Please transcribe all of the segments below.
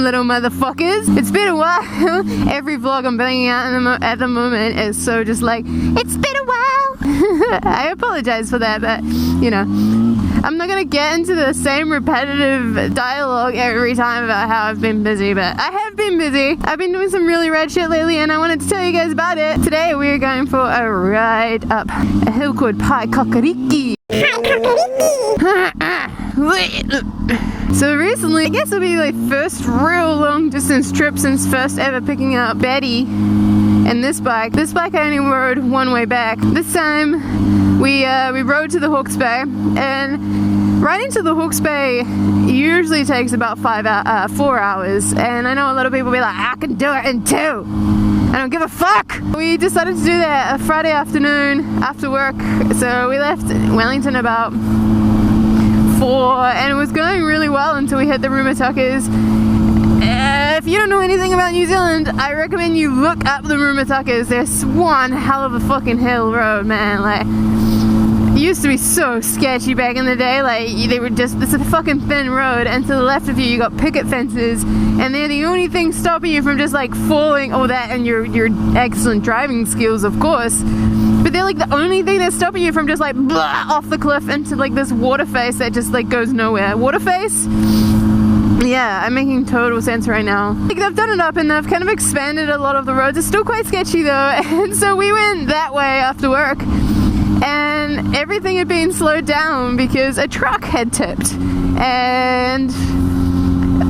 little motherfuckers. It's been a while. Every vlog I'm bringing out at the moment is so just like, it's been a while. I apologize for that, but you know, I'm not gonna get into the same repetitive dialogue every time about how I've been busy, but I have been busy. I've been doing some really rad shit lately, and I wanted to tell you guys about it. Today we're going for a ride up a hill called Kakariki. So recently, I guess it'll be my first real long distance trip since first ever picking up Betty and this bike. This bike I only rode one way back. This time we rode to the Hawke's Bay, and riding to the Hawke's Bay usually takes about 4 hours, and I know a lot of people be like, I can do it in 2. I don't give a fuck. We decided to do that a Friday afternoon after work, so we left Wellington about 4, and it was going really well until we hit the Rumatukas. If you don't know anything about New Zealand, I recommend you look up the Rumatukas. There's one hell of a fucking hill road, man. Like, it used to be so sketchy back in the day. Like, they were just, this is a fucking thin road, and to the left of you got picket fences, and they're the only thing stopping you from just like falling. Oh, that and your excellent driving skills, of course. But they're like the only thing that's stopping you from just like blah, off the cliff into like this water face that just like goes nowhere. Water face? Yeah, I'm making total sense right now. Like, they've done it up and they've kind of expanded a lot of the roads. It's still quite sketchy though, and so we went that way after work, and everything had been slowed down because a truck had tipped, and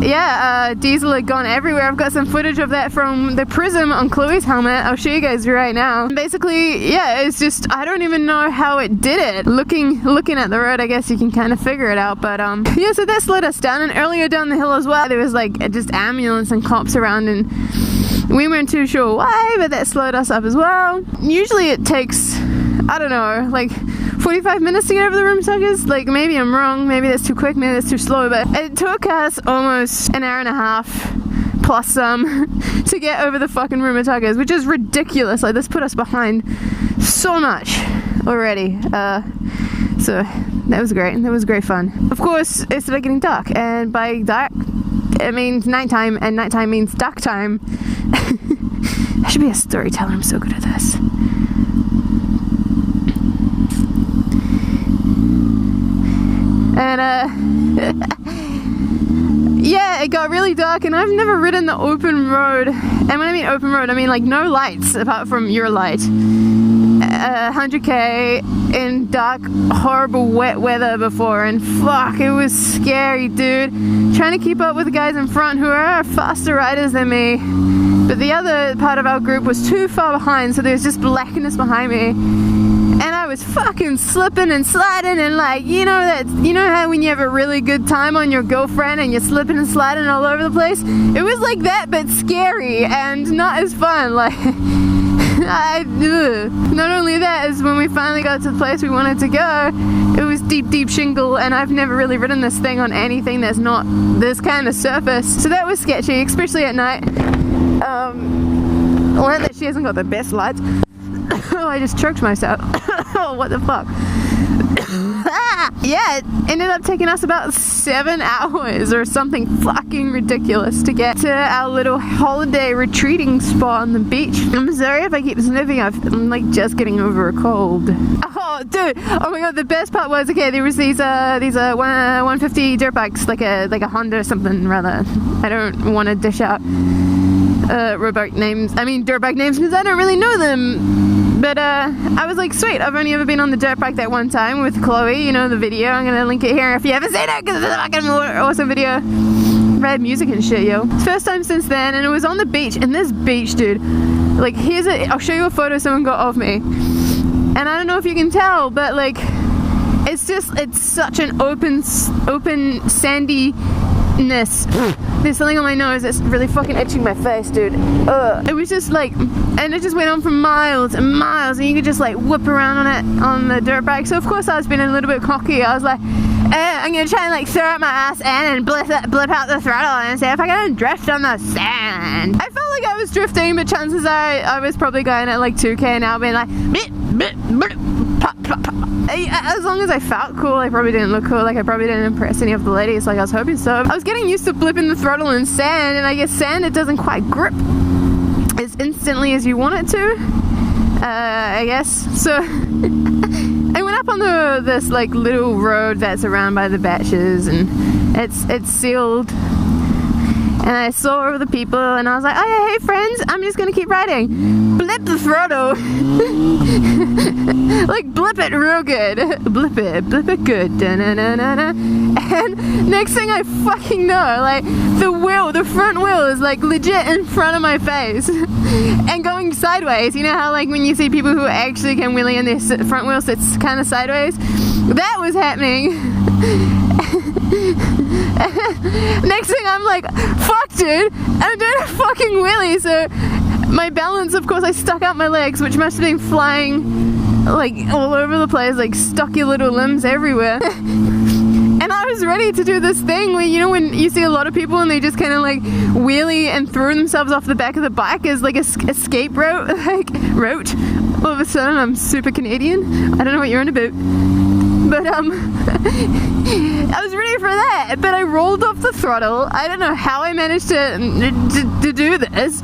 yeah, diesel had gone everywhere. I've got some footage of that from the prism on Chloe's helmet. I'll show you guys right now. Basically, yeah, it's just, I don't even know how it did it. Looking at the road, I guess you can kind of figure it out, but yeah, so that slowed us down. And earlier down the hill as well, there was like just ambulance and cops around, and we weren't too sure why, but that slowed us up as well. Usually it takes, I don't know, like 45 minutes to get over the Rumatukas. Like, maybe I'm wrong, maybe that's too quick, maybe that's too slow, but it took us almost an hour and a half plus some to get over the fucking Rumatukas, which is ridiculous. Like, this put us behind so much already. So that was great. That was great fun. Of course, it started getting dark, and by dark it means nighttime, and nighttime means dark time. I should be a storyteller. I'm so good at this. And yeah, it got really dark, and I've never ridden the open road. And when I mean open road, I mean like no lights apart from your light. 100k in dark, horrible, wet weather before, and fuck, it was scary, dude. Trying to keep up with the guys in front who are faster riders than me, but the other part of our group was too far behind, so there was just blackness behind me. And I was fucking slipping and sliding, and like, you know how when you have a really good time on your girlfriend and you're slipping and sliding all over the place? It was like that, but scary and not as fun. Like, not only that, is when we finally got to the place we wanted to go, it was deep shingle, and I've never really ridden this thing on anything that's not this kind of surface. So that was sketchy, especially at night. Learned that she hasn't got the best lights. Oh, I just choked myself. Oh, what the fuck? Yeah, it ended up taking us about 7 hours or something fucking ridiculous to get to our little holiday retreating spot on the beach. I'm sorry if I keep sniffing. I'm like just getting over a cold. Oh, dude. Oh my god, the best part was, okay, there was these 150 dirt bikes, like a Honda or something rather. I don't want to dish out dirt bike names because I don't really know them. But I was like, sweet, I've only ever been on the dirt bike that one time with Chloe, you know, the video. I'm gonna link it here if you haven't seen it, because it's a fucking awesome video. Rad music and shit, yo. First time since then, and it was on the beach. And this beach, dude, like, I'll show you a photo someone got of me. And I don't know if you can tell, but like, it's such an open sandy ness. There's something on my nose that's really fucking itching my face, dude. It was just like, and it just went on for miles and miles, and you could just like whip around on it on the dirt bike. So of course I was being a little bit cocky. I was like, I'm gonna try and like throw up my ass in and blip out the throttle and see if I can drift on the sand. I felt like I was drifting, but chances are I was probably going at like 2k an hour, being like, blip, blip, blip, pop, As long as I felt cool, I probably didn't look cool. Like, I probably didn't impress any of the ladies like I was hoping so. I was getting used to flipping the throttle in sand, and I guess sand, it doesn't quite grip as instantly as you want it to, I guess. So I went up on this like little road that's around by the batches, and it's sealed. And I saw all the people, and I was like, oh yeah, hey friends, I'm just gonna keep riding. Blip the throttle. Like, blip it real good. Blip it good. Da-na-na-na-na. And next thing I fucking know, like, the front wheel is like legit in front of my face and going sideways. You know how, like, when you see people who actually can wheelie and their front wheel sits kind of sideways? That was happening. Next thing I'm like, fuck dude, I'm doing a fucking wheelie. So my balance, of course, I stuck out my legs, which must have been flying like all over the place, like stocky little limbs everywhere. And I was ready to do this thing where, you know, when you see a lot of people and they just kind of like wheelie and throw themselves off the back of the bike as like a escape route, like route. All of a sudden I'm super Canadian. I don't know what you're on about. But I was ready for that, but I rolled off the throttle. I don't know how I managed to do this.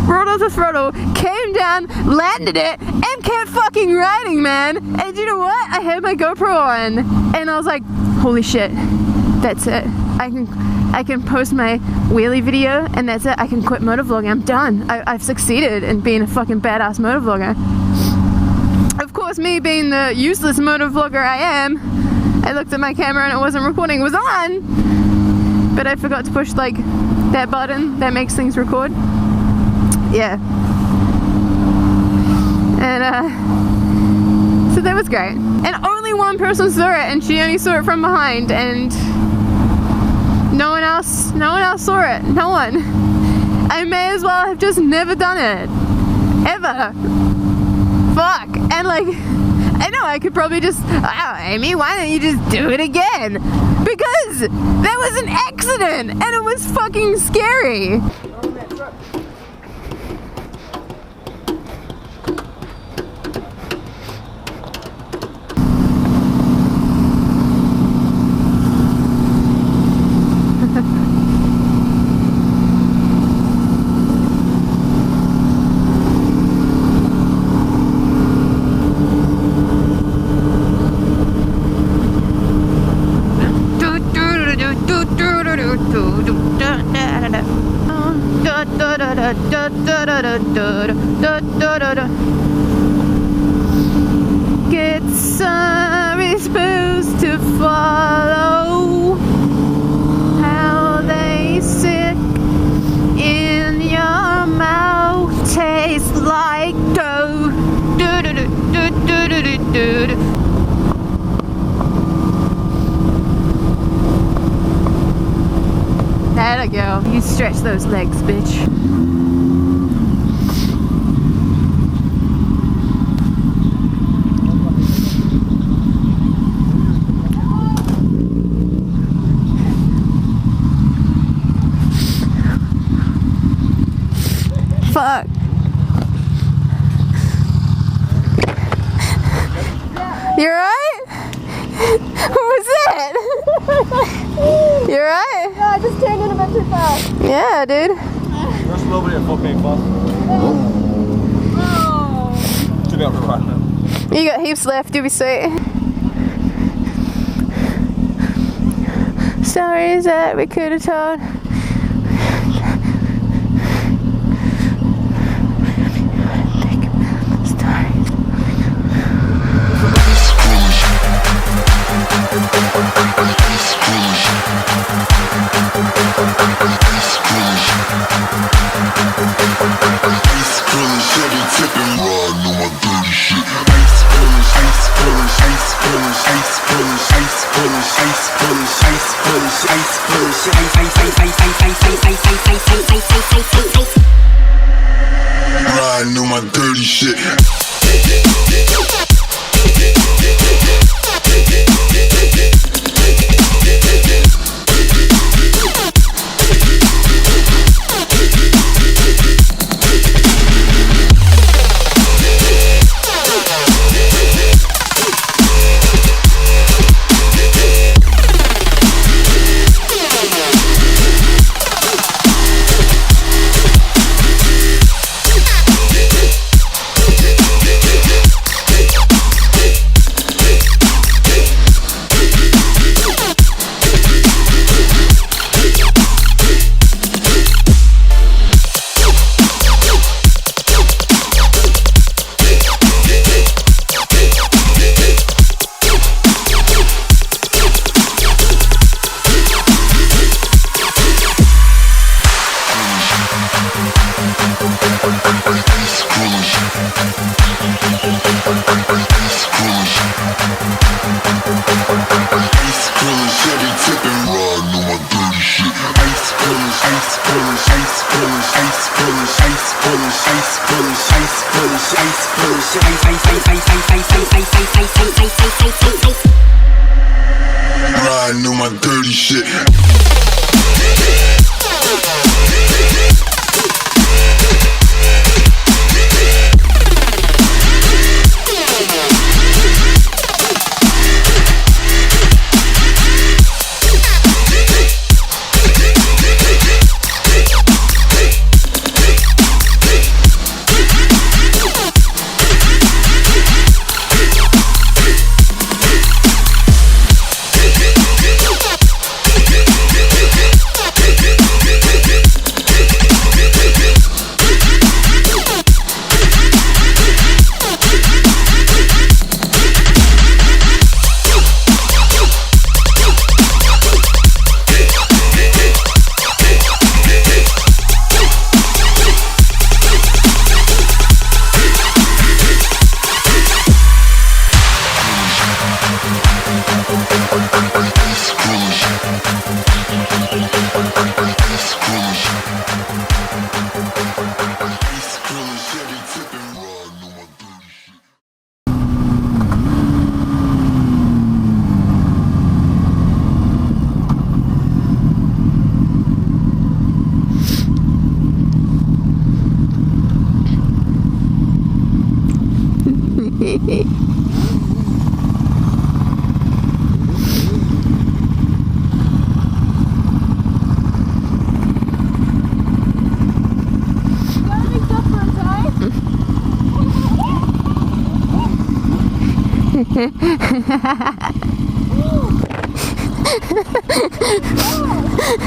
Rolled off the throttle, came down, landed it, and kept fucking riding, man. And you know what? I had my GoPro on, and I was like, holy shit, that's it. I can post my wheelie video, and that's it. I can quit motovlogging. I'm done. I've succeeded in being a fucking badass motovlogger. Of course, me being the useless motovlogger I am, I looked at my camera and it wasn't recording. It was on, but I forgot to push like that button that makes things record. Yeah. And so that was great. And only one person saw it, and she only saw it from behind, and no one else saw it. No one. I may as well have just never done it. Ever. Fuck. And like, I know I could probably just, oh, Amy, why don't you just do it again? Because that was an accident and it was fucking scary. Get some is supposed to follow how they sit in your mouth, taste like dough. There we go. You stretch those legs, bitch. Fuck. You alright? What was that? You alright? No, I just turned in a bit too fast. Yeah, dude. There's nobody at fucking bus. Oh. Get out right now. You got heaps left, you'll be sweet. Stories that we could have told. Riding on my dirty shit. Riding on my dirty shit.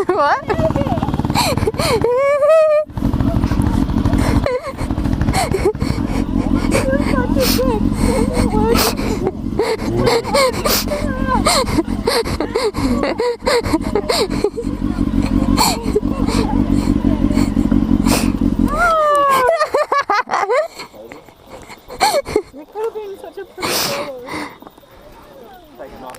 What? You could have been such a pretty photo. Taking off.